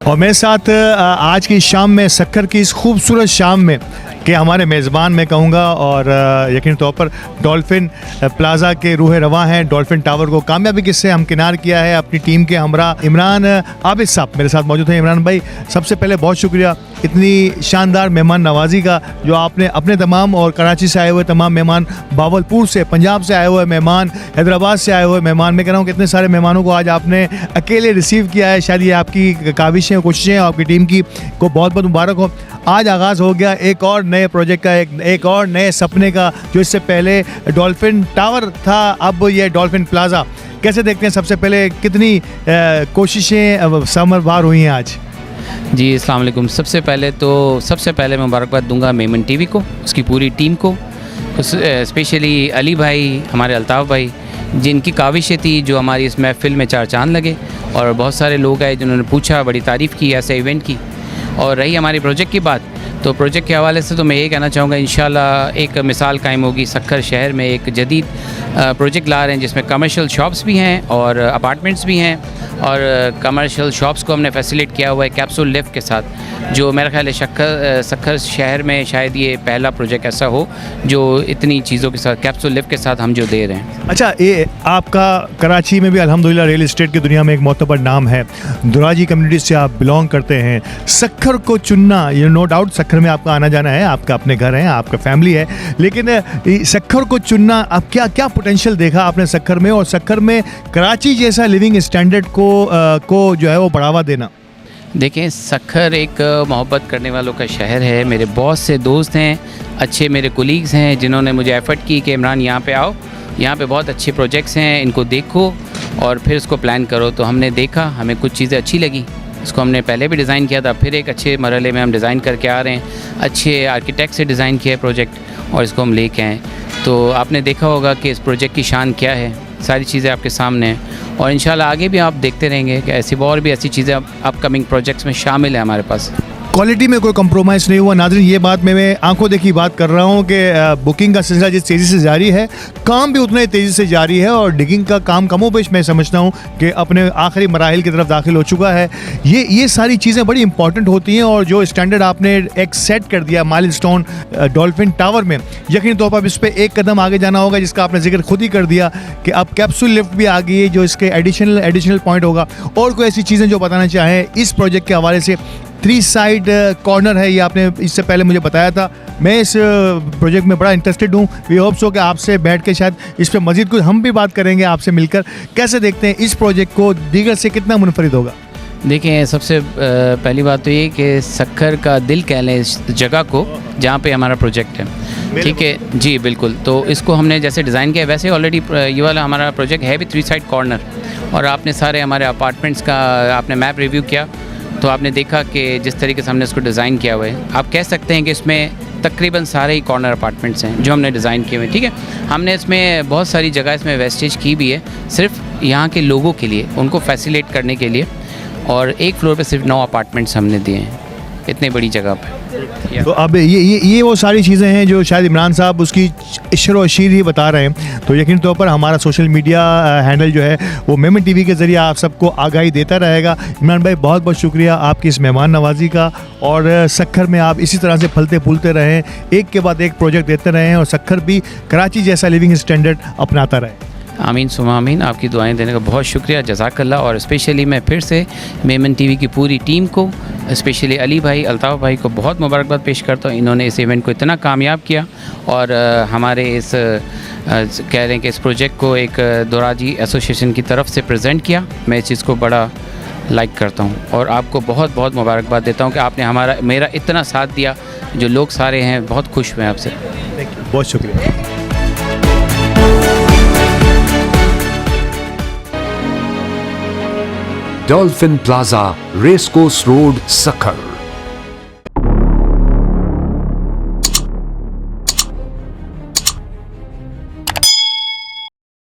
और मेरे साथ आज की शाम में सक्खर की इस खूबसूरत शाम में कि हमारे मेज़बान मैं कहूँगा और यकीन तौर पर डॉल्फिन प्लाज़ा के रूह रवां हैं। डॉल्फिन टावर को कामयाबी किससे हमकिनार किया है अपनी टीम के हमरा इमरान आबिद साहब मेरे साथ मौजूद हैं। इमरान भाई, सबसे पहले बहुत शुक्रिया इतनी शानदार मेहमान नवाजी का जो आपने अपने तमाम और कराची से आए हुए तमाम मेहमान, बावलपुर से, पंजाब से आए हुए मेहमान, हैदराबाद से आए हुए मेहमान, मैं कह रहा हूँ कितने सारे मेहमानों को आज आपने अकेले रिसीव किया है। शायद ये आपकी काविशें, कोशिशें, आपकी टीम की को बहुत बहुत मुबारक हो। आज आगाज़ हो गया एक और नए प्रोजेक्ट का, एक और नए सपने का, जो इससे पहले डॉल्फिन टावर था, अब ये डॉल्फिन प्लाज़ा। कैसे देखते हैं, सबसे पहले कितनी कोशिशें समरवार हुई हैं आज? जी अस्सलाम वालेकुम। सबसे पहले मुबारकबाद दूंगा मेमन टीवी को, उसकी पूरी टीम को, स्पेशली अली भाई, हमारे अल्ताफ़ भाई, जिनकी काविशें थी जो हमारी इस महफ़िल में चार चांद लगे। और बहुत सारे लोग आए जिन्होंने पूछा, बड़ी तारीफ़ की ऐसे इवेंट की। और रही हमारी प्रोजेक्ट की बात, तो प्रोजेक्ट के हवाले से तो मैं ये कहना चाहूँगा, इंशाल्लाह एक मिसाल कायम होगी। सक्खर शहर में एक जदीद प्रोजेक्ट ला रहे हैं जिसमें कमर्शियल शॉप्स भी हैं और अपार्टमेंट्स भी हैं। और कमर्शियल शॉप्स को हमने फैसिलिटेट किया हुआ है कैप्सूल लिफ्ट के साथ, जो मेरा ख्याल है सक्खर शहर में शायद ये पहला प्रोजेक्ट ऐसा हो जो इतनी चीज़ों के साथ, कैप्सूल लिफ्ट के साथ हम जो दे रहे हैं। अच्छा, ये आपका कराची में भी अल्हम्दुलिल्लाह रियल एस्टेट की दुनिया में एक मोतबर नाम है। दुराजी कम्युनिटी से आप बिलोंग करते हैं। सक्खर को चुनना, ये नो डाउट सक्खर में आपका आना जाना है, आपका अपने घर है, आपका फैमिली है, लेकिन सक्खर को चुनना, अब क्या क्या पोटेंशियल देखा आपने सक्खर में, और सक्खर में कराची जैसा लिविंग स्टैंडर्ड को जो है वो बढ़ावा देना? देखें, सक्खर एक मोहब्बत करने वालों का शहर है। मेरे बहुत से दोस्त हैं, अच्छे मेरे कोलीग्स हैं जिन्होंने मुझे एफ़र्ट की कि इमरान यहाँ पे आओ, यहाँ पे बहुत अच्छे प्रोजेक्ट्स हैं, इनको देखो और फिर इसको प्लान करो। तो हमने देखा, हमें कुछ चीज़ें अच्छी लगी, इसको हमने पहले भी डिज़ाइन किया था, फिर एक अच्छे मरहले में हम डिज़ाइन करके आ रहे हैं। अच्छे आर्किटेक्ट से डिज़ाइन किया है प्रोजेक्ट और इसको हम लेके आए। तो आपने देखा होगा कि इस प्रोजेक्ट की शान क्या है, सारी चीज़ें आपके सामने हैं। और इंशाल्लाह आगे भी आप देखते रहेंगे कि ऐसी और भी ऐसी चीज़ें अपकमिंग प्रोजेक्ट्स में शामिल है हमारे पास। क्वालिटी में कोई कंप्रोमाइज़ नहीं हुआ। नाज़रीन, ये बात मैं आंखों देखी बात कर रहा हूँ कि बुकिंग का सिलसिला जिस तेज़ी से जारी है, काम भी उतना ही तेज़ी से जारी है, और डिगिंग का काम कमोबेश मैं समझता हूँ कि अपने आखिरी मराहिल की तरफ दाखिल हो चुका है। ये सारी चीज़ें बड़ी इंपॉर्टेंट होती हैं, और जो स्टैंडर्ड आपने एक सेट कर दिया माइलस्टोन डॉल्फिन टावर में, यकीनी तौर पर इस पर एक कदम आगे जाना होगा, जिसका आपने जिक्र खुद ही कर दिया कि अब कैप्सूल लिफ्ट भी आ गई है, जो इसके एडिशनल पॉइंट होगा। और कोई ऐसी चीज़ें जो बताना चाहें इस प्रोजेक्ट के हवाले से? 3 साइड कॉर्नर है, ये आपने इससे पहले मुझे बताया था। मैं इस प्रोजेक्ट में बड़ा इंटरेस्टेड हूँ। वी होप सो कि आपसे बैठ के शायद इस पर मज़ीद कुछ हम भी बात करेंगे आपसे मिलकर। कैसे देखते हैं इस प्रोजेक्ट को, दीगर से कितना मुनफरिद होगा? देखें, सबसे पहली बात तो ये कि सक्खर का दिल कह लें इस जगह को जहाँ पे हमारा प्रोजेक्ट है, ठीक है जी, बिल्कुल। तो इसको हमने जैसे डिज़ाइन किया, वैसे ऑलरेडी ये वाला हमारा प्रोजेक्ट है भी 3 साइड कॉर्नर। और आपने सारे हमारे अपार्टमेंट्स का आपने मैप रिव्यू किया तो आपने देखा कि जिस तरीके से हमने इसको डिज़ाइन किया हुआ है, आप कह सकते हैं कि इसमें तकरीबन सारे ही कॉर्नर अपार्टमेंट्स हैं जो हमने डिज़ाइन किए हुए हैं, ठीक है। हमने इसमें बहुत सारी जगह इसमें वेस्टेज की भी है, सिर्फ यहाँ के लोगों के लिए, उनको फैसिलिटेट करने के लिए। और एक फ्लोर पे सिर्फ 9 अपार्टमेंट्स हमने दिए हैं इतनी बड़ी जगह पे। तो अब ये वो सारी चीज़ें हैं जो शायद इमरान साहब उसकी इशर व शीर ही बता रहे हैं। तो यकीन तौर पर हमारा सोशल मीडिया हैंडल जो है वो मेमन टीवी के ज़रिए आप सबको आगाही देता रहेगा। इमरान भाई, बहुत बहुत शुक्रिया आपकी इस मेहमान नवाजी का, और सक्खर में आप इसी तरह से फलते फूलते रहें, एक के बाद एक प्रोजेक्ट देते रहें, और सक्खर भी कराची जैसा लिविंग स्टैंडर्ड अपनाता रहे। आमीन सुमा आमीन। आपकी दुआएं देने का बहुत शुक्रिया, जज़ाकल्लाह। और स्पेशली मैं फिर से मेमन टीवी की पूरी टीम को, स्पेशली अली भाई, अल्ताफ़ भाई को बहुत मुबारकबाद पेश करता हूँ। इन्होंने इस इवेंट को इतना कामयाब किया और हमारे इस कह रहे हैं कि इस प्रोजेक्ट को एक दुराजी एसोसिएशन की तरफ से प्रेजेंट किया। मैं इस चीज़ को बड़ा लाइक करता हूँ और आपको बहुत बहुत मुबारकबाद देता हूँ कि आपने मेरा इतना साथ दिया। जो लोग सारे हैं बहुत खुश हुए हैं आपसे। बहुत शुक्रिया। Dolphin Plaza, Racecourse Road, Sakar.